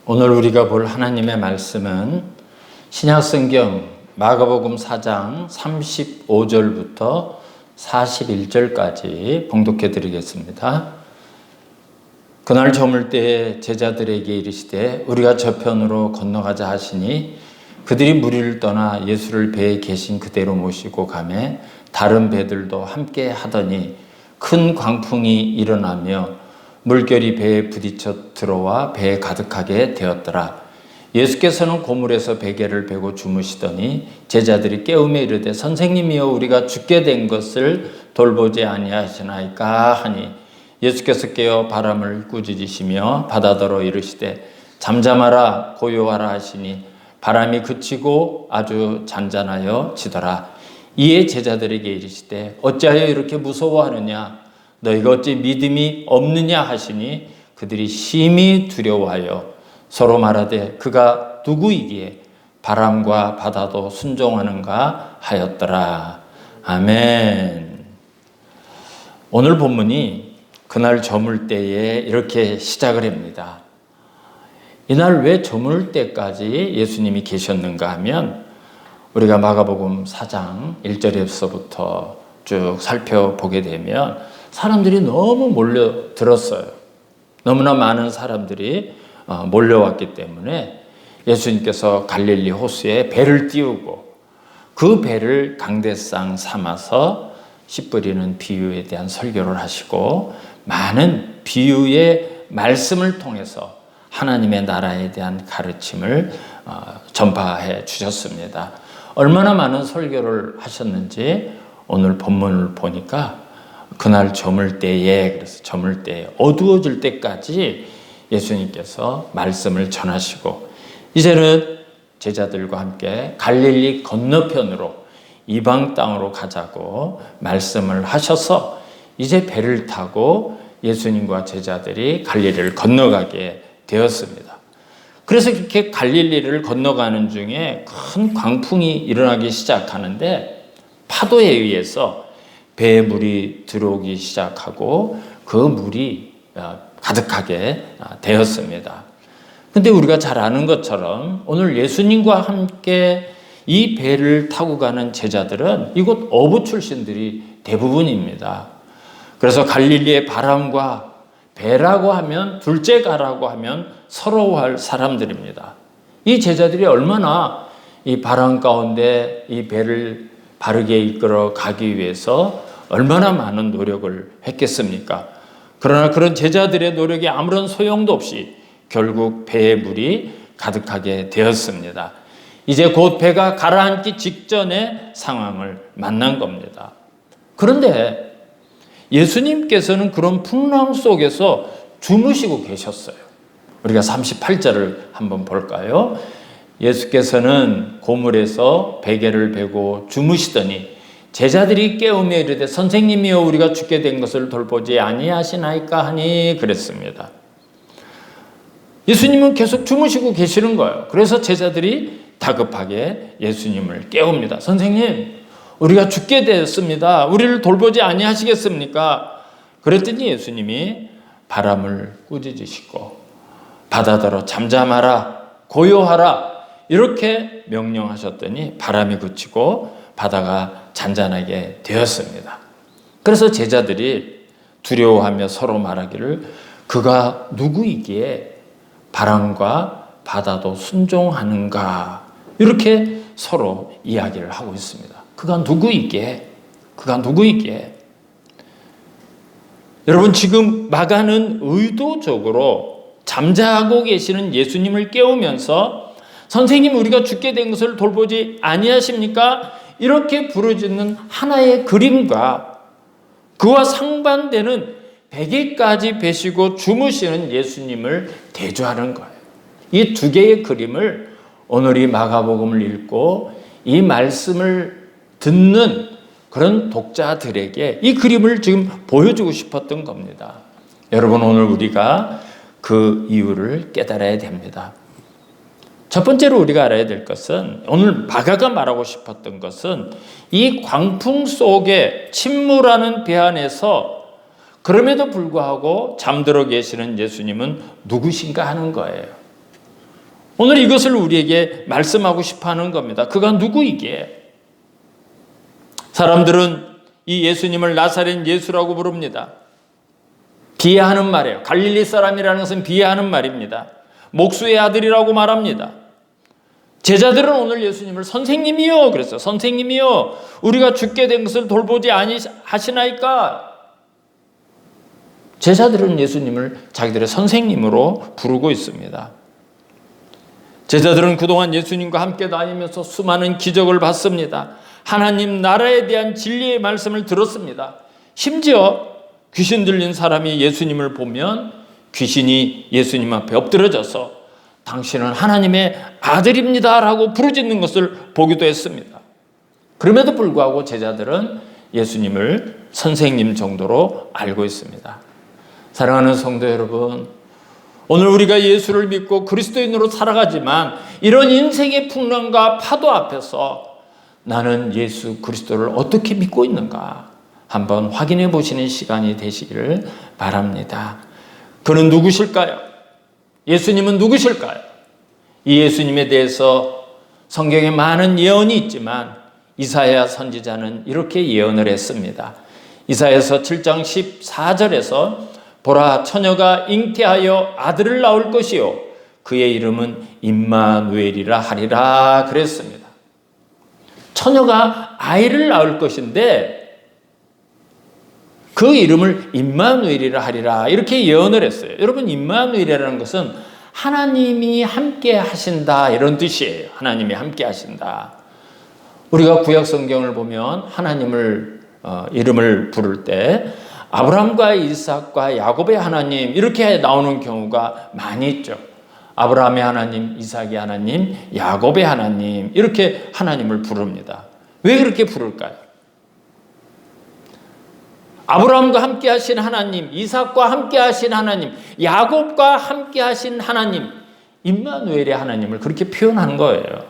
오늘 우리가 볼 하나님의 말씀은 신약성경 마가복음 4장 35절부터 41절까지 봉독해 드리겠습니다. 그날 저물 때에 제자들에게 이르시되 우리가 저편으로 건너가자 하시니 그들이 무리를 떠나 예수를 배에 계신 그대로 모시고 가매 다른 배들도 함께 하더니 큰 광풍이 일어나며 물결이 배에 부딪혀 들어와 배에 가득하게 되었더라. 예수께서는 고물에서 베개를 베고 주무시더니 제자들이 깨우며 이르되 선생님이여 우리가 죽게 된 것을 돌보지 아니하시나이까 하니 예수께서 깨어 바람을 꾸짖으시며 바다더러 이르시되 잠잠하라 고요하라 하시니 바람이 그치고 아주 잔잔하여 지더라. 이에 제자들에게 이르시되 어찌하여 이렇게 무서워하느냐 너희가 어찌 믿음이 없느냐 하시니 그들이 심히 두려워하여 서로 말하되 그가 누구이기에 바람과 바다도 순종하는가 하였더라. 아멘. 오늘 본문이 그날 저물 때에 이렇게 시작을 합니다. 이날 왜 저물 때까지 예수님이 계셨는가 하면 우리가 마가복음 4장 1절에서부터 쭉 살펴보게 되면 사람들이 너무 몰려들었어요. 너무나 많은 사람들이 몰려왔기 때문에 예수님께서 갈릴리 호수에 배를 띄우고 그 배를 강대상 삼아서 씨 뿌리는 비유에 대한 설교를 하시고 많은 비유의 말씀을 통해서 하나님의 나라에 대한 가르침을 전파해 주셨습니다. 얼마나 많은 설교를 하셨는지 오늘 본문을 보니까 그날 저물 때에, 그래서 저물 때에 어두워질 때까지 예수님께서 말씀을 전하시고 이제는 제자들과 함께 갈릴리 건너편으로 이방 땅으로 가자고 말씀을 하셔서 이제 배를 타고 예수님과 제자들이 갈릴리를 건너가게 되었습니다. 그래서 이렇게 갈릴리를 건너가는 중에 큰 광풍이 일어나기 시작하는데 파도에 의해서 배에 물이 들어오기 시작하고 그 물이 가득하게 되었습니다. 근데 우리가 잘 아는 것처럼 오늘 예수님과 함께 이 배를 타고 가는 제자들은 이곳 어부 출신들이 대부분입니다. 그래서 갈릴리의 바람과 배라고 하면 둘째 가라고 하면 서러워할 사람들입니다. 이 제자들이 얼마나 이 바람 가운데 이 배를 바르게 이끌어 가기 위해서 얼마나 많은 노력을 했겠습니까? 그러나 그런 제자들의 노력이 아무런 소용도 없이 결국 배에 물이 가득하게 되었습니다. 이제 곧 배가 가라앉기 직전의 상황을 만난 겁니다. 그런데 예수님께서는 그런 풍랑 속에서 주무시고 계셨어요. 우리가 38절을 한번 볼까요? 예수께서는 고물에서 베개를 베고 주무시더니 제자들이 깨우며 이르되 선생님이여 우리가 죽게 된 것을 돌보지 아니하시나이까 하니 그랬습니다. 예수님은 계속 주무시고 계시는 거예요. 그래서 제자들이 다급하게 예수님을 깨웁니다. 선생님, 우리가 죽게 되었습니다. 우리를 돌보지 아니하시겠습니까? 그랬더니 예수님이 바람을 꾸짖으시고 바다더러 잠잠하라 고요하라 이렇게 명령하셨더니 바람이 그치고 바다가 잔잔하게 되었습니다. 그래서 제자들이 두려워하며 서로 말하기를 그가 누구이기에 바람과 바다도 순종하는가 이렇게 서로 이야기를 하고 있습니다. 그가 누구이기에 여러분 지금 마가는 의도적으로 잠자고 계시는 예수님을 깨우면서 선생님 우리가 죽게 된 것을 돌보지 아니하십니까? 이렇게 부르짖는 하나의 그림과 그와 상반되는 베개까지 베시고 주무시는 예수님을 대조하는 거예요. 이 두 개의 그림을 오늘 이 마가복음을 읽고 이 말씀을 듣는 그런 독자들에게 이 그림을 지금 보여주고 싶었던 겁니다. 여러분 오늘 우리가 그 이유를 깨달아야 됩니다. 첫 번째로 우리가 알아야 될 것은 오늘 마가가 말하고 싶었던 것은 이 광풍 속에 침몰하는 배 안에서 그럼에도 불구하고 잠들어 계시는 예수님은 누구신가 하는 거예요. 오늘 이것을 우리에게 말씀하고 싶어 하는 겁니다. 그가 누구이기에? 사람들은 이 예수님을 나사렛 예수라고 부릅니다. 비하하는 말이에요. 갈릴리 사람이라는 것은 비하하는 말입니다. 목수의 아들이라고 말합니다. 제자들은 오늘 예수님을 선생님이요 그랬어요. 선생님이요, 우리가 죽게 된 것을 돌보지 아니하시나이까? 제자들은 예수님을 자기들의 선생님으로 부르고 있습니다. 제자들은 그동안 예수님과 함께 다니면서 수많은 기적을 봤습니다. 하나님 나라에 대한 진리의 말씀을 들었습니다. 심지어 귀신 들린 사람이 예수님을 보면 귀신이 예수님 앞에 엎드려져서 당신은 하나님의 아들입니다 라고 부르짖는 것을 보기도 했습니다. 그럼에도 불구하고 제자들은 예수님을 선생님 정도로 알고 있습니다. 사랑하는 성도 여러분, 오늘 우리가 예수를 믿고 그리스도인으로 살아가지만 이런 인생의 풍랑과 파도 앞에서 나는 예수 그리스도를 어떻게 믿고 있는가 한번 확인해 보시는 시간이 되시기를 바랍니다. 그는 누구실까요? 예수님은 누구실까요? 이 예수님에 대해서 성경에 많은 예언이 있지만 이사야 선지자는 이렇게 예언을 했습니다. 이사야서 7장 14절에서 보라, 처녀가 잉태하여 아들을 낳을 것이요 그의 이름은 임마누엘이라 하리라 그랬습니다. 처녀가 아이를 낳을 것인데 그 이름을 임마누엘이라 하리라 이렇게 예언을 했어요. 여러분, 임마누엘이라는 것은 하나님이 함께 하신다 이런 뜻이에요. 하나님이 함께 하신다. 우리가 구약 성경을 보면 하나님을 이름을 부를 때 아브라함과 이삭과 야곱의 하나님 이렇게 나오는 경우가 많이 있죠. 아브라함의 하나님, 이삭의 하나님, 야곱의 하나님 이렇게 하나님을 부릅니다. 왜 그렇게 부를까요? 아브라함과 함께 하신 하나님, 이삭과 함께 하신 하나님, 야곱과 함께 하신 하나님, 임마누엘의 하나님을 그렇게 표현한 거예요.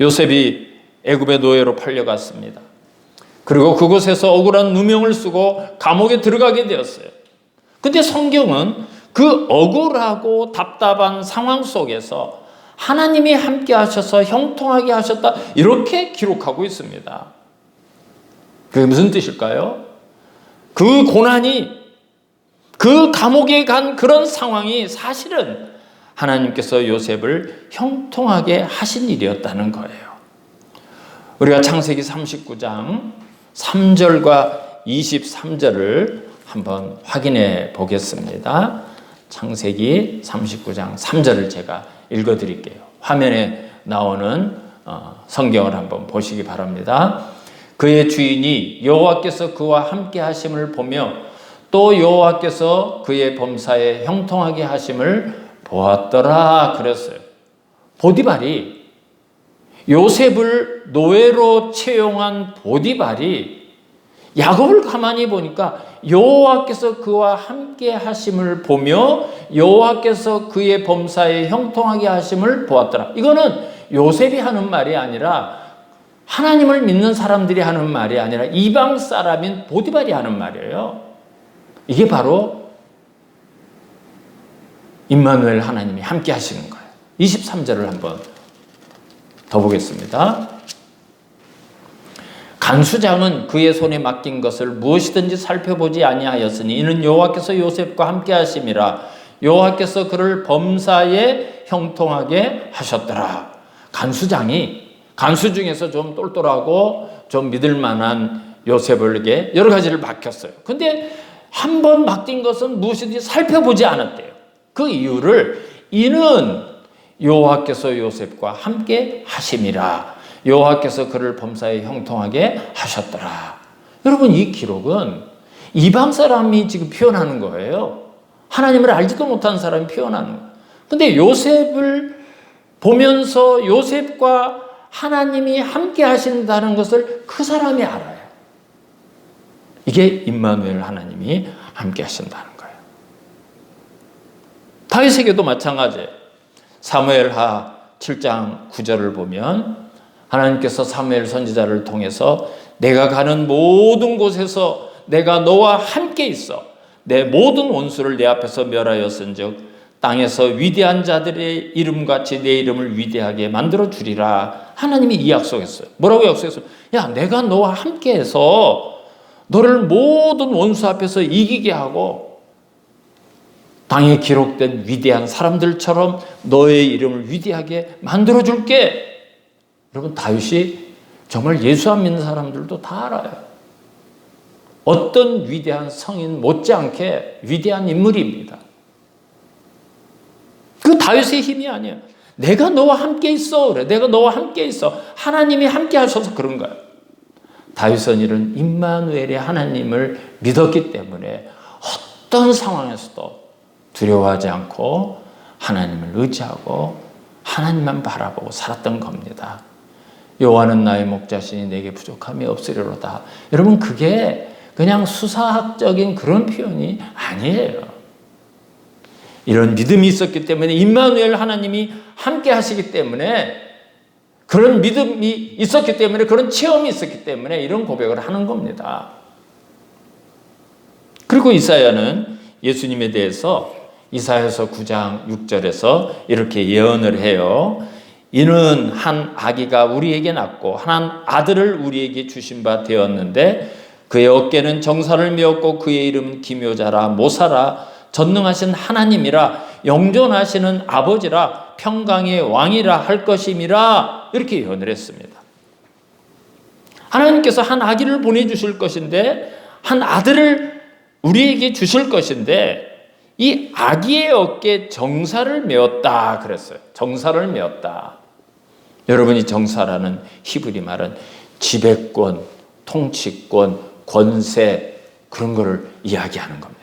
요셉이 애굽의 노예로 팔려갔습니다. 그리고 그곳에서 억울한 누명을 쓰고 감옥에 들어가게 되었어요. 근데 성경은 그 억울하고 답답한 상황 속에서 하나님이 함께 하셔서 형통하게 하셨다 이렇게 기록하고 있습니다. 그게 무슨 뜻일까요? 그 고난이, 그 감옥에 간 그런 상황이 사실은 하나님께서 요셉을 형통하게 하신 일이었다는 거예요. 우리가 창세기 39장 3절과 23절을 한번 확인해 보겠습니다. 창세기 39장 3절을 제가 읽어드릴게요. 화면에 나오는 성경을 한번 보시기 바랍니다. 그의 주인이 여호와께서 그와 함께 하심을 보며 또 여호와께서 그의 범사에 형통하게 하심을 보았더라 그랬어요. 보디발이, 요셉을 노예로 채용한 보디발이 야곱을 가만히 보니까 여호와께서 그와 함께 하심을 보며 여호와께서 그의 범사에 형통하게 하심을 보았더라. 이거는 요셉이 하는 말이 아니라, 하나님을 믿는 사람들이 하는 말이 아니라 이방 사람인 보디발이 하는 말이에요. 이게 바로 임마누엘 하나님이 함께 하시는 거예요. 23절을 한번 더 보겠습니다. 간수장은 그의 손에 맡긴 것을 무엇이든지 살펴보지 아니하였으니 이는 여호와께서 요셉과 함께 하심이라. 여호와께서 그를 범사에 형통하게 하셨더라. 간수 중에서 좀 똘똘하고 좀 믿을 만한 요셉에게 여러 가지를 맡겼어요. 근데 한 번 맡긴 것은 무엇이든지 살펴보지 않았대요. 그 이유를 이는 여호와께서 요셉과 함께 하심이라. 여호와께서 그를 범사에 형통하게 하셨더라. 여러분, 이 기록은 이방 사람이 지금 표현하는 거예요. 하나님을 알지도 못한 사람이 표현하는 거예요. 근데 요셉을 보면서 요셉과 하나님이 함께 하신다는 것을 그 사람이 알아요. 이게 임마누엘 하나님이 함께 하신다는 거예요. 다윗에게도 마찬가지예요. 사무엘하 7장 9절을 보면 하나님께서 사무엘 선지자를 통해서 내가 가는 모든 곳에서 내가 너와 함께 있어 내 모든 원수를 내 앞에서 멸하였은즉 땅에서 위대한 자들의 이름같이 내 이름을 위대하게 만들어 주리라. 하나님이 이 약속했어요. 뭐라고 약속했어요? 야, 내가 너와 함께해서 너를 모든 원수 앞에서 이기게 하고 땅에 기록된 위대한 사람들처럼 너의 이름을 위대하게 만들어 줄게. 여러분, 다윗이 정말 예수 안 믿는 사람들도 다 알아요. 어떤 위대한 성인 못지않게 위대한 인물입니다. 그 다윗의 힘이 아니에요. 내가 너와 함께 있어. 그래. 내가 너와 함께 있어. 하나님이 함께 하셔서 그런 거예요. 다윗은 이런 임마누엘의 하나님을 믿었기 때문에 어떤 상황에서도 두려워하지 않고 하나님을 의지하고 하나님만 바라보고 살았던 겁니다. 여호와는 나의 목자시니 내게 부족함이 없으리로다. 여러분, 그게 그냥 수사학적인 그런 표현이 아니에요. 이런 믿음이 있었기 때문에, 임마누엘 하나님이 함께 하시기 때문에, 그런 믿음이 있었기 때문에, 그런 체험이 있었기 때문에 이런 고백을 하는 겁니다. 그리고 이사야는 예수님에 대해서 이사야서 9장 6절에서 이렇게 예언을 해요. 이는 한 아기가 우리에게 낳고 한 아들을 우리에게 주신 바 되었는데 그의 어깨는 정사를 메었고 그의 이름은 기묘자라 모사라 전능하신 하나님이라 영존하시는 아버지라 평강의 왕이라 할 것임이라. 이렇게 예언을 했습니다. 하나님께서 한 아기를 보내주실 것인데, 한 아들을 우리에게 주실 것인데, 이 아기의 어깨에 정사를 메었다 그랬어요. 정사를 메었다. 여러분이 정사라는 히브리 말은 지배권, 통치권, 권세, 그런 거를 이야기하는 겁니다.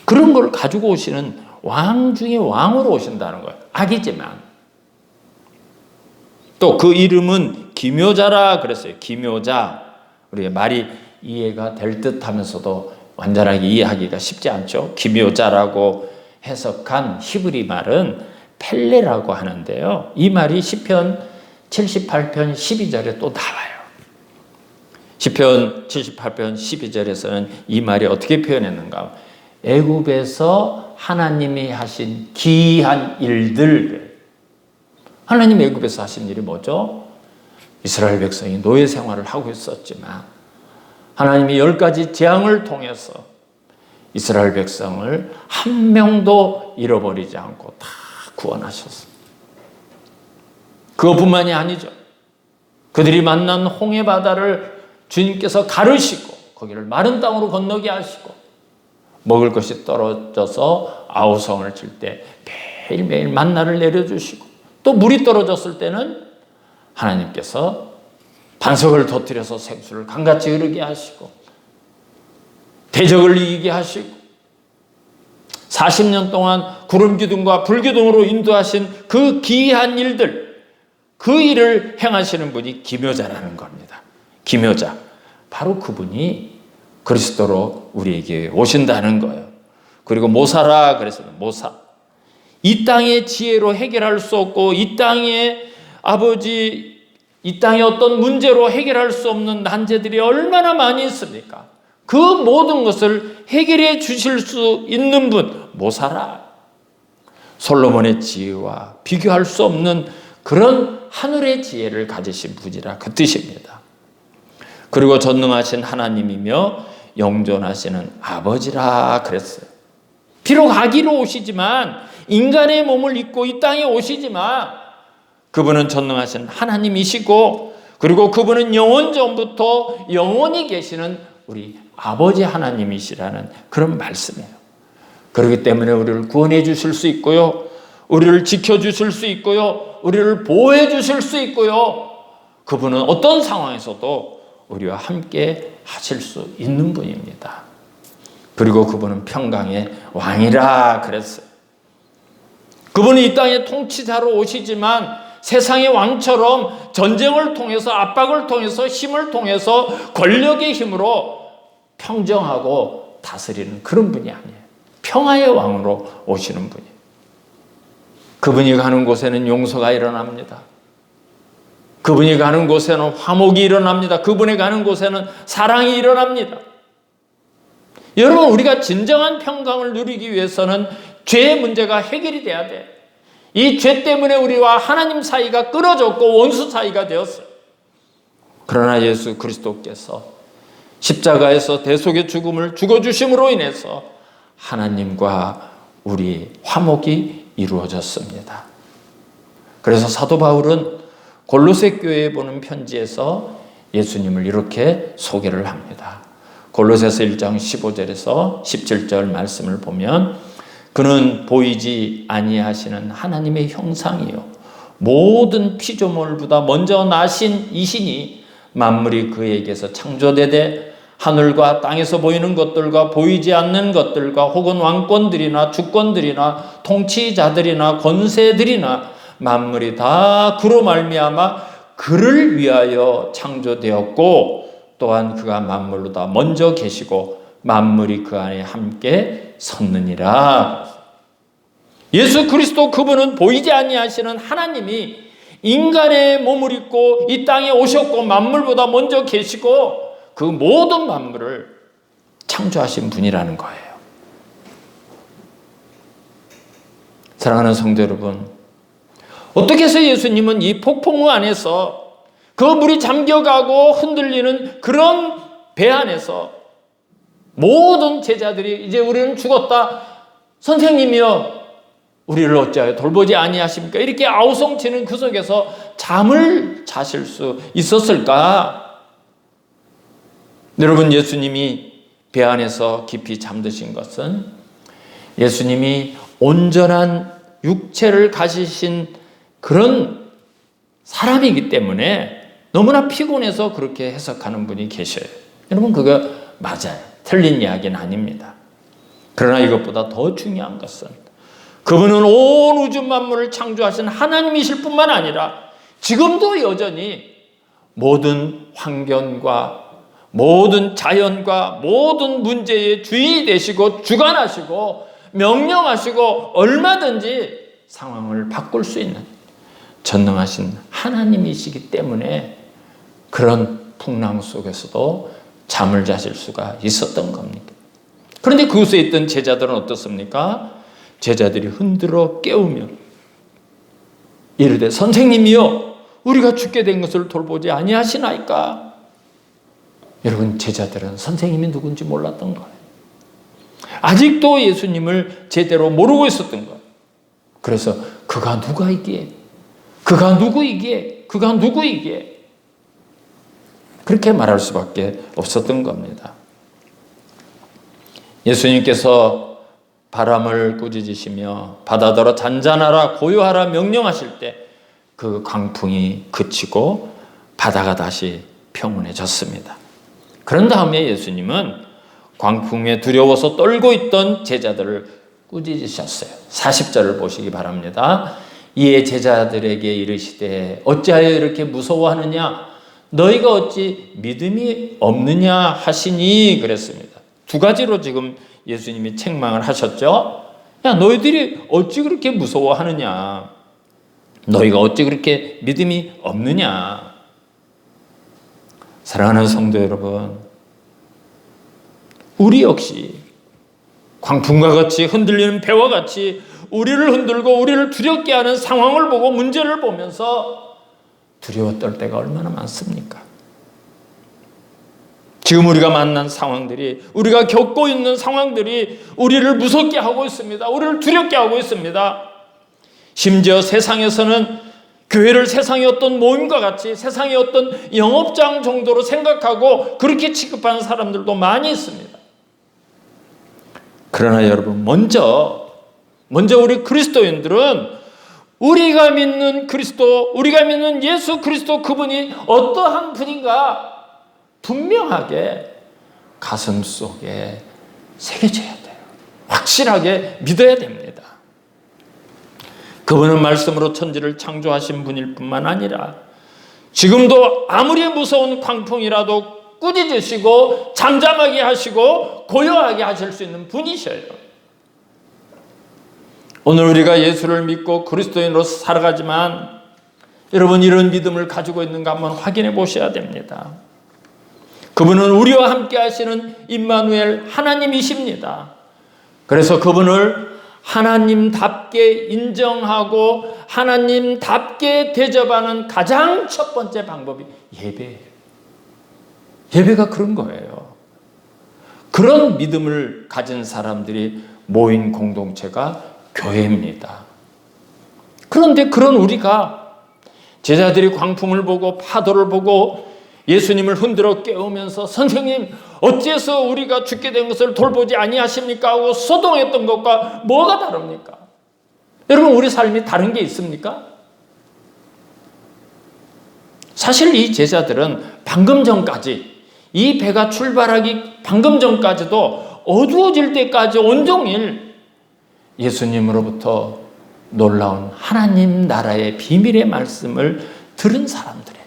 그런 걸 가지고 오시는 왕 중에 왕으로 오신다는 거예요. 아기지만. 또 그 이름은 기묘자라 그랬어요. 기묘자. 우리가 말이 이해가 될 듯 하면서도 완전하게 이해하기가 쉽지 않죠. 기묘자라고 해석한 히브리 말은 펠레라고 하는데요. 이 말이 시편 78편 12절에 또 나와요. 시편 78편 12절에서는 이 말이 어떻게 표현했는가? 애굽에서 하나님이 하신 기이한 일들. 하나님 애굽에서 하신 일이 뭐죠? 이스라엘 백성이 노예 생활을 하고 있었지만 하나님이 10가지 재앙을 통해서 이스라엘 백성을 한 명도 잃어버리지 않고 다 구원하셨습니다. 그것뿐만이 아니죠. 그들이 만난 홍해 바다를 주님께서 가르시고 거기를 마른 땅으로 건너게 하시고 먹을 것이 떨어져서 아우성을 칠 때 매일매일 만나를 내려주시고 또 물이 떨어졌을 때는 하나님께서 반석을 터뜨려서 생수를 강같이 흐르게 하시고 대적을 이기게 하시고 40년 동안 구름기둥과 불기둥으로 인도하신 그 기이한 일들, 그 일을 행하시는 분이 기묘자라는 겁니다. 기묘자. 바로 그분이 그리스도로 우리에게 오신다는 거예요. 그리고 모사라 그랬어요. 모사. 이 땅의 지혜로 해결할 수 없고 이 땅의 아버지, 이 땅의 어떤 문제로 해결할 수 없는 난제들이 얼마나 많이 있습니까? 그 모든 것을 해결해 주실 수 있는 분, 모사라. 솔로몬의 지혜와 비교할 수 없는 그런 하늘의 지혜를 가지신 분이라 그 뜻입니다. 그리고 전능하신 하나님이며 영존하시는 아버지라 그랬어요. 비록 아기로 오시지만 인간의 몸을 입고 이 땅에 오시지만 그분은 전능하신 하나님이시고 그리고 그분은 영원 전부터 영원히 계시는 우리 아버지 하나님이시라는 그런 말씀이에요. 그렇기 때문에 우리를 구원해 주실 수 있고요. 우리를 지켜주실 수 있고요. 우리를 보호해 주실 수 있고요. 그분은 어떤 상황에서도 우리와 함께 하실 수 있는 분입니다. 그리고 그분은 평강의 왕이라 그랬어요. 그분은 이 땅의 통치자로 오시지만 세상의 왕처럼 전쟁을 통해서 압박을 통해서 힘을 통해서 권력의 힘으로 평정하고 다스리는 그런 분이 아니에요. 평화의 왕으로 오시는 분이에요. 그분이 가는 곳에는 용서가 일어납니다. 그분이 가는 곳에는 화목이 일어납니다. 그분이 가는 곳에는 사랑이 일어납니다. 여러분, 우리가 진정한 평강을 누리기 위해서는 죄의 문제가 해결이 돼야 돼. 이 죄 때문에 우리와 하나님 사이가 끊어졌고 원수 사이가 되었어요. 그러나 예수 그리스도께서 십자가에서 대속의 죽음을 죽어주심으로 인해서 하나님과 우리 화목이 이루어졌습니다. 그래서 사도 바울은 골로새 교회에 보낸 편지에서 예수님을 이렇게 소개를 합니다. 골로새서 1장 15절에서 17절 말씀을 보면 그는 보이지 아니하시는 하나님의 형상이요 모든 피조물보다 먼저 나신 이시니 만물이 그에게서 창조되되 하늘과 땅에서 보이는 것들과 보이지 않는 것들과 혹은 왕권들이나 주권들이나 통치자들이나 권세들이나 만물이 다 그로 말미암아 그를 위하여 창조되었고 또한 그가 만물보다 먼저 계시고 만물이 그 안에 함께 섰느니라. 예수 그리스도 그분은 보이지 아니하시는 하나님이 인간의 몸을 입고 이 땅에 오셨고 만물보다 먼저 계시고 그 모든 만물을 창조하신 분이라는 거예요. 사랑하는 성도 여러분, 어떻게 해서 예수님은 이 폭풍우 안에서 그 물이 잠겨가고 흔들리는 그런 배 안에서 모든 제자들이 이제 우리는 죽었다. 선생님이여 우리를 어찌하여 돌보지 아니하십니까? 이렇게 아우성치는 그 속에서 잠을 자실 수 있었을까? 여러분, 예수님이 배 안에서 깊이 잠드신 것은 예수님이 온전한 육체를 가지신 그런 사람이기 때문에 너무나 피곤해서 그렇게 해석하는 분이 계셔요. 여러분, 그거 맞아요. 틀린 이야기는 아닙니다. 그러나 이것보다 더 중요한 것은 그분은 온 우주 만물을 창조하신 하나님이실 뿐만 아니라 지금도 여전히 모든 환경과 모든 자연과 모든 문제의 주인이 되시고 주관하시고 명령하시고 얼마든지 상황을 바꿀 수 있는 전능하신 하나님이시기 때문에 그런 풍랑 속에서도 잠을 자실 수가 있었던 겁니다. 그런데 그곳에 있던 제자들은 어떻습니까? 제자들이 흔들어 깨우며 이르되 선생님이여 우리가 죽게 된 것을 돌보지 아니하시나이까? 여러분, 제자들은 선생님이 누군지 몰랐던 거예요. 아직도 예수님을 제대로 모르고 있었던 거예요. 그래서 그가 누구이기에? 그가 누구이기에? 그가 누구이기에? 그렇게 말할 수밖에 없었던 겁니다. 예수님께서 바람을 꾸짖으시며 바다더러 잔잔하라 고요하라 명령하실 때 그 광풍이 그치고 바다가 다시 평온해졌습니다. 그런 다음에 예수님은 광풍에 두려워서 떨고 있던 제자들을 꾸짖으셨어요. 40절을 보시기 바랍니다. 이에 제자들에게 이르시되 어찌하여 이렇게 무서워하느냐? 너희가 어찌 믿음이 없느냐 하시니 그랬습니다. 두 가지로 지금 예수님이 책망을 하셨죠. 야, 너희들이 어찌 그렇게 무서워하느냐? 너희가 어찌 그렇게 믿음이 없느냐? 사랑하는 성도 여러분, 우리 역시 광풍과 같이 흔들리는 배와 같이 우리를 흔들고 우리를 두렵게 하는 상황을 보고 문제를 보면서 두려워 떨 때가 얼마나 많습니까? 지금 우리가 만난 상황들이, 우리가 겪고 있는 상황들이 우리를 무섭게 하고 있습니다. 우리를 두렵게 하고 있습니다. 심지어 세상에서는 교회를 세상의 어떤 모임과 같이 세상의 어떤 영업장 정도로 생각하고 그렇게 취급하는 사람들도 많이 있습니다. 그러나 여러분, 먼저 우리 그리스도인들은 우리가 믿는 그리스도, 우리가 믿는 예수 그리스도 그분이 어떠한 분인가 분명하게 가슴 속에 새겨져야 돼요. 확실하게 믿어야 됩니다. 그분은 말씀으로 천지를 창조하신 분일 뿐만 아니라 지금도 아무리 무서운 광풍이라도 꾸짖으시고 잠잠하게 하시고 고요하게 하실 수 있는 분이셔요. 오늘 우리가 예수를 믿고 그리스도인으로서 살아가지만 여러분, 이런 믿음을 가지고 있는가 한번 확인해 보셔야 됩니다. 그분은 우리와 함께 하시는 임마누엘 하나님이십니다. 그래서 그분을 하나님답게 인정하고 하나님답게 대접하는 가장 첫 번째 방법이 예배예요. 예배가 그런 거예요. 그런 믿음을 가진 사람들이 모인 공동체가 교회입니다. 그런데 그런 우리가 제자들이 광풍을 보고 파도를 보고 예수님을 흔들어 깨우면서 선생님 어째서 우리가 죽게 된 것을 돌보지 아니하십니까 하고 소동했던 것과 뭐가 다릅니까? 여러분 우리 삶이 다른 게 있습니까? 사실 이 제자들은 방금 전까지 이 배가 출발하기 방금 전까지도 어두워질 때까지 온종일 예수님으로부터 놀라운 하나님 나라의 비밀의 말씀을 들은 사람들이에요.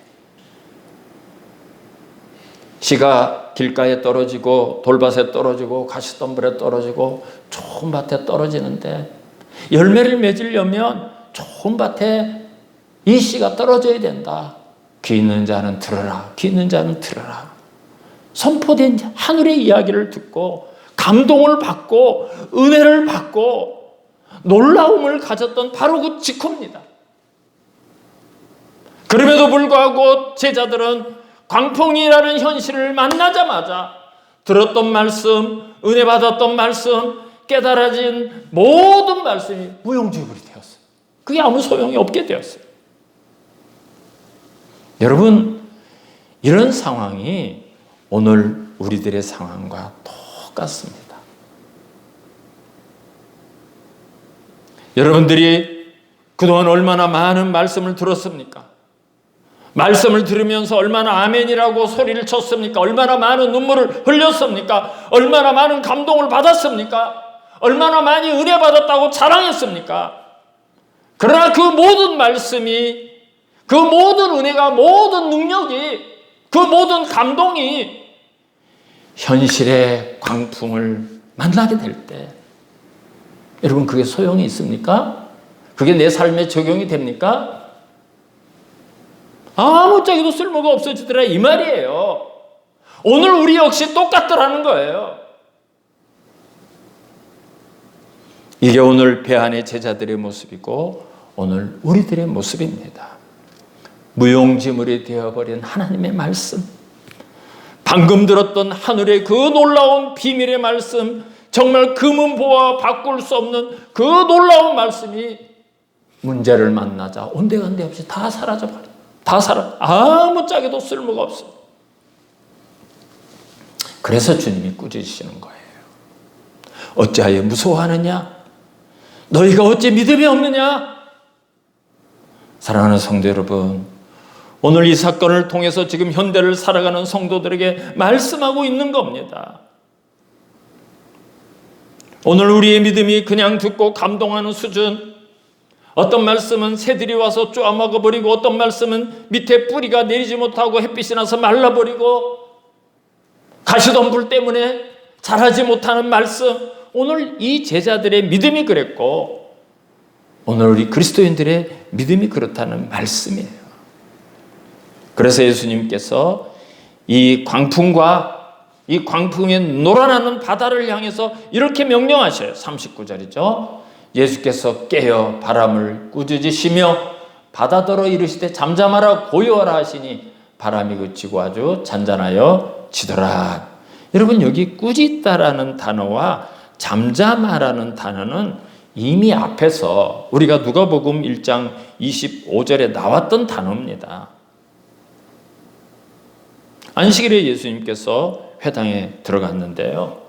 씨가 길가에 떨어지고 돌밭에 떨어지고 가시덤불에 떨어지고 좋은 밭에 떨어지는데 열매를 맺으려면 좋은 밭에 이 씨가 떨어져야 된다. 귀 있는 자는 들으라. 귀 있는 자는 들으라. 선포된 하늘의 이야기를 듣고 감동을 받고 은혜를 받고 놀라움을 가졌던 바로 그 직후입니다. 그럼에도 불구하고 제자들은 광풍이라는 현실을 만나자마자 들었던 말씀, 은혜 받았던 말씀, 깨달아진 모든 말씀이 무용지물이 되었어요. 그게 아무 소용이 없게 되었어요. 여러분, 이런 상황이 오늘 우리들의 상황과 똑같습니다. 여러분들이 그동안 얼마나 많은 말씀을 들었습니까? 말씀을 들으면서 얼마나 아멘이라고 소리를 쳤습니까? 얼마나 많은 눈물을 흘렸습니까? 얼마나 많은 감동을 받았습니까? 얼마나 많이 은혜 받았다고 자랑했습니까? 그러나 그 모든 말씀이, 그 모든 은혜가, 모든 능력이, 그 모든 감동이 현실의 광풍을 만나게 될 때 여러분 그게 소용이 있습니까? 그게 내 삶에 적용이 됩니까? 아무짝에도 쓸모가 없어지더라 이 말이에요. 오늘 우리 역시 똑같더라는 거예요. 이게 오늘 배 안의 제자들의 모습이고 오늘 우리들의 모습입니다. 무용지물이 되어버린 하나님의 말씀, 방금 들었던 하늘의 그 놀라운 비밀의 말씀, 정말 금은 보아 바꿀 수 없는 그 놀라운 말씀이 문제를 만나자 온데간데 없이 다 사라져버려. 다 아무짝에도 쓸모가 없어. 그래서 주님이 꾸짖으시는 거예요. 어찌하여 무서워하느냐? 너희가 어찌 믿음이 없느냐? 사랑하는 성도 여러분, 오늘 이 사건을 통해서 지금 현대를 살아가는 성도들에게 말씀하고 있는 겁니다. 오늘 우리의 믿음이 그냥 듣고 감동하는 수준, 어떤 말씀은 새들이 와서 쪼아먹어버리고 어떤 말씀은 밑에 뿌리가 내리지 못하고 햇빛이 나서 말라버리고 가시덤불 때문에 자라지 못하는 말씀, 오늘 이 제자들의 믿음이 그랬고 오늘 우리 그리스도인들의 믿음이 그렇다는 말씀이에요. 그래서 예수님께서 이 광풍과 이 광풍에 놀아나는 바다를 향해서 이렇게 명령하셔요. 39절이죠. 예수께서 깨어 바람을 꾸짖으시며 바다더러 이르시되 잠잠하라 고요하라 하시니 바람이 그치고 아주 잔잔하여 지더라. 여러분 여기 꾸짖다라는 단어와 잠잠하라는 단어는 이미 앞에서 우리가 누가복음 1장 25절에 나왔던 단어입니다. 안식일에 예수님께서 회당에 들어갔는데요.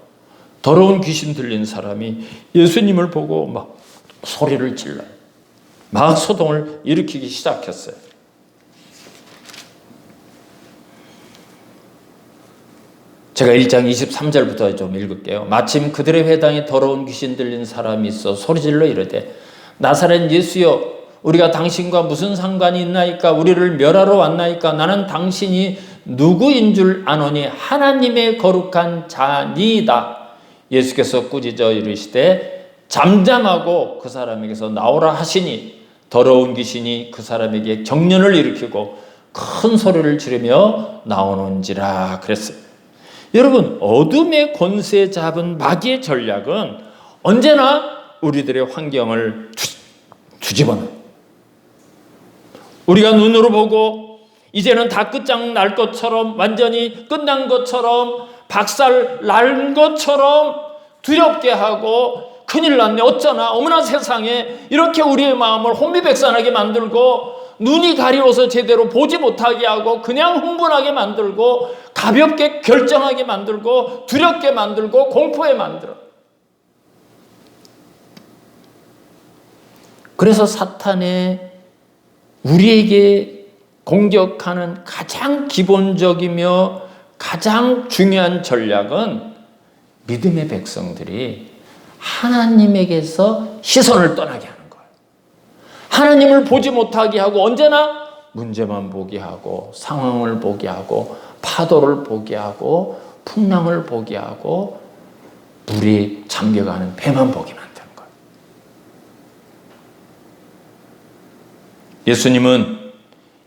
더러운 귀신 들린 사람이 예수님을 보고 막 소리를 질러요. 막 소동을 일으키기 시작했어요. 제가 1장 23절부터 좀 읽을게요. 마침 그들의 회당에 더러운 귀신 들린 사람이 있어 소리질러 이르되 나사렛 예수여 우리가 당신과 무슨 상관이 있나이까? 우리를 멸하러 왔나이까? 나는 당신이 누구인 줄 아노니 하나님의 거룩한 자니이다. 예수께서 꾸짖어 이르시되 잠잠하고 그 사람에게서 나오라 하시니 더러운 귀신이 그 사람에게 경련을 일으키고 큰 소리를 지르며 나오는지라 그랬어요. 여러분 어둠의 권세 잡은 마귀의 전략은 언제나 우리들의 환경을 뒤집어놔. 우리가 눈으로 보고 이제는 다 끝장날 것처럼, 완전히 끝난 것처럼, 박살 난 것처럼 두렵게 하고, 큰일 났네, 어쩌나, 어머나 세상에, 이렇게 우리의 마음을 혼미백산하게 만들고, 눈이 가리워서 제대로 보지 못하게 하고, 그냥 흥분하게 만들고, 가볍게 결정하게 만들고, 두렵게 만들고, 공포에 만들어. 그래서 사탄의 우리에게 공격하는 가장 기본적이며 가장 중요한 전략은 믿음의 백성들이 하나님에게서 시선을 떠나게 하는 거예요. 하나님을 보지 못하게 하고, 언제나 문제만 보게 하고, 상황을 보게 하고, 파도를 보게 하고, 풍랑을 보게 하고, 물이 잠겨가는 배만 보게 만드는 거예요. 예수님은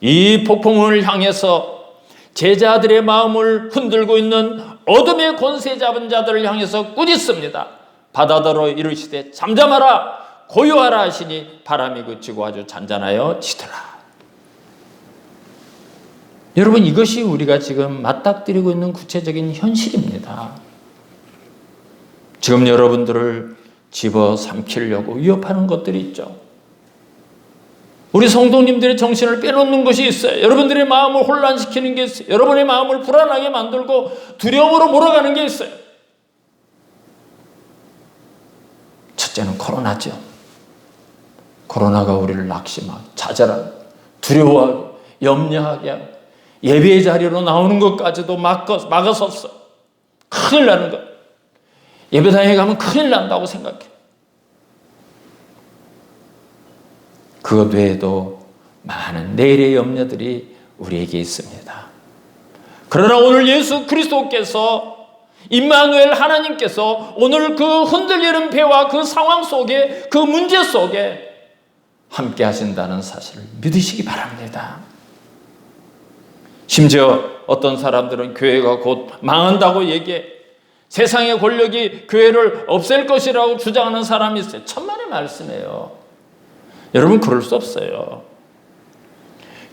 이 폭풍을 향해서 제자들의 마음을 흔들고 있는 어둠의 권세 잡은 자들을 향해서 꾸짖습니다. 바다더러 이르시되 잠잠하라, 고요하라 하시니 바람이 그치고 아주 잔잔하여 지더라. 여러분, 이것이 우리가 지금 맞닥뜨리고 있는 구체적인 현실입니다. 지금 여러분들을 집어삼키려고 위협하는 것들이 있죠. 우리 성도님들의 정신을 빼놓는 것이 있어요. 여러분들의 마음을 혼란시키는 게 있어요. 여러분의 마음을 불안하게 만들고 두려움으로 몰아가는 게 있어요. 첫째는 코로나죠. 코로나가 우리를 낙심하고 좌절하고 두려워하고 염려하게 하고 예배의 자리로 나오는 것까지도 막아섰어. 큰일 나는 것. 예배당에 가면 큰일 난다고 생각해. 그것 외에도 많은 내일의 염려들이 우리에게 있습니다. 그러나 오늘 예수 그리스도께서, 임마누엘 하나님께서 오늘 그 흔들리는 배와 그 상황 속에, 그 문제 속에 함께 하신다는 사실을 믿으시기 바랍니다. 심지어 어떤 사람들은 교회가 곧 망한다고 얘기해. 세상의 권력이 교회를 없앨 것이라고 주장하는 사람이 있어요. 천만의 말씀이에요. 여러분, 그럴 수 없어요.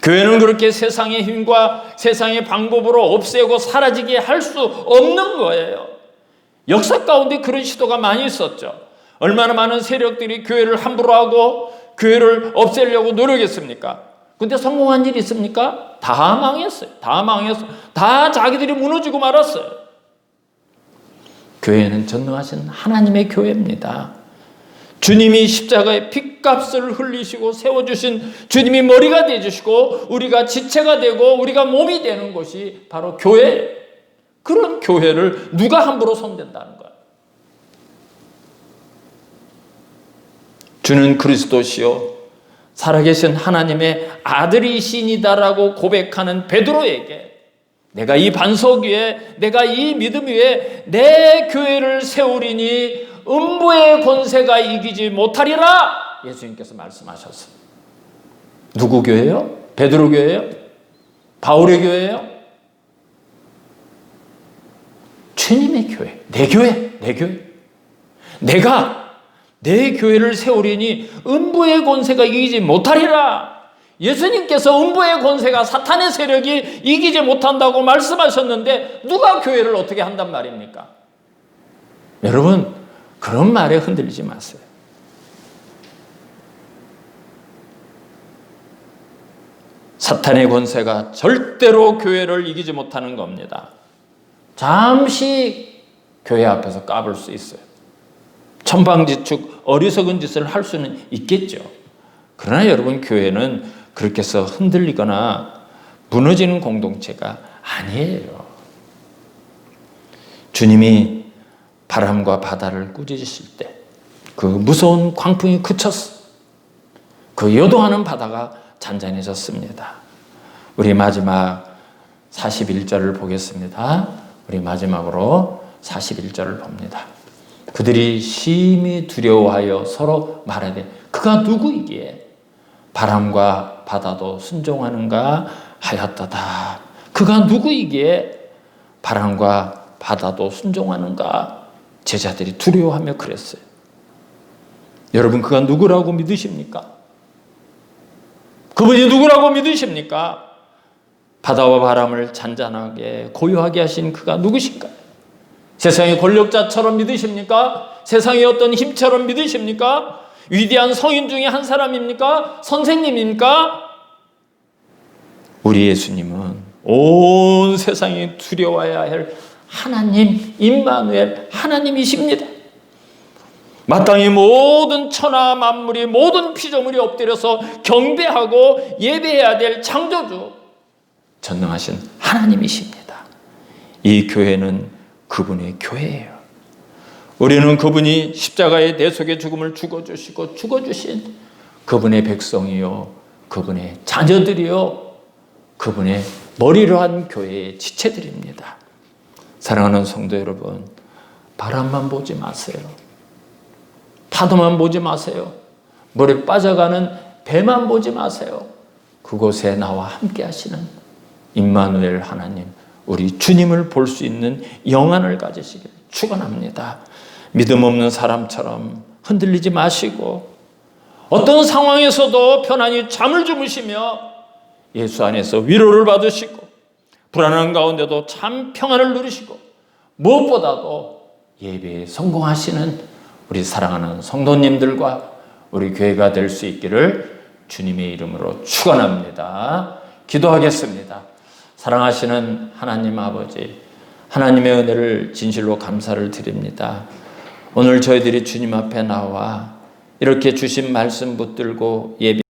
교회는 그렇게 세상의 힘과 세상의 방법으로 없애고 사라지게 할 수 없는 거예요. 역사 가운데 그런 시도가 많이 있었죠. 얼마나 많은 세력들이 교회를 함부로 하고 교회를 없애려고 노력했습니까? 근데 성공한 일이 있습니까? 다 망했어요. 다 자기들이 무너지고 말았어요. 교회는 전능하신 하나님의 교회입니다. 주님이 십자가의 핏값을 흘리시고 세워주신 주님이 머리가 되주시고 우리가 지체가 되고 우리가 몸이 되는 것이 바로 교회예요. 그런 교회를 누가 함부로 손댄다는 거예요. 주는 그리스도시요 살아계신 하나님의 아들이시니다라고 고백하는 베드로에게 내가 이 반석 위에, 내가 이 믿음 위에 내 교회를 세우리니 음부의 권세가 이기지 못하리라 예수님께서 말씀하셨어요. 누구 교회요? 베드로 교회요? 바울의 교회요? 주님의 교회, 내 교회. 내가 내 교회를 세우리니 음부의 권세가 이기지 못하리라. 예수님께서 음부의 권세가, 사탄의 세력이 이기지 못한다고 말씀하셨는데 누가 교회를 어떻게 한단 말입니까? 여러분, 그런 말에 흔들리지 마세요. 사탄의 권세가 절대로 교회를 이기지 못하는 겁니다. 잠시 교회 앞에서 까불 수 있어요. 천방지축, 어리석은 짓을 할 수는 있겠죠. 그러나 여러분, 교회는 그렇게 해서 흔들리거나 무너지는 공동체가 아니에요. 주님이 바람과 바다를 꾸짖으실 때 그 무서운 광풍이 그쳤어. 그 요동하는 바다가 잔잔해졌습니다. 우리 마지막 41절을 보겠습니다. 우리 마지막으로 41절을 봅니다. 그들이 심히 두려워하여 서로 말하되 그가 누구이기에 바람과 바다도 순종하는가 하였도다. 그가 누구이기에 바람과 바다도 순종하는가. 제자들이 두려워하며 그랬어요. 여러분, 그가 누구라고 믿으십니까? 그분이 누구라고 믿으십니까? 바다와 바람을 잔잔하게 고요하게 하신 그가 누구신가요? 세상의 권력자처럼 믿으십니까? 세상의 어떤 힘처럼 믿으십니까? 위대한 성인 중에 한 사람입니까? 선생님입니까? 우리 예수님은 온 세상이 두려워해야 할 하나님, 임마누엘 하나님이십니다. 마땅히 모든 천하 만물이, 모든 피조물이 엎드려서 경배하고 예배해야 될 창조주, 전능하신 하나님이십니다. 이 교회는 그분의 교회예요. 우리는 그분이 십자가의 대속의 죽음을 죽어주시고 죽어주신 그분의 백성이요, 그분의 자녀들이요, 그분의 머리로 한 교회의 지체들입니다. 사랑하는 성도 여러분, 바람만 보지 마세요. 파도만 보지 마세요. 물에 빠져가는 배만 보지 마세요. 그곳에 나와 함께 하시는 임마누엘 하나님, 우리 주님을 볼 수 있는 영안을 가지시길 축원합니다. 믿음 없는 사람처럼 흔들리지 마시고 어떤 상황에서도 편안히 잠을 주무시며 예수 안에서 위로를 받으시고 불안한 가운데도 참 평안을 누리시고 무엇보다도 예배에 성공하시는 우리 사랑하는 성도님들과 우리 교회가 될 수 있기를 주님의 이름으로 축원합니다. 기도하겠습니다. 사랑하시는 하나님 아버지, 하나님의 은혜를 진실로 감사를 드립니다. 오늘 저희들이 주님 앞에 나와 이렇게 주신 말씀 붙들고 예배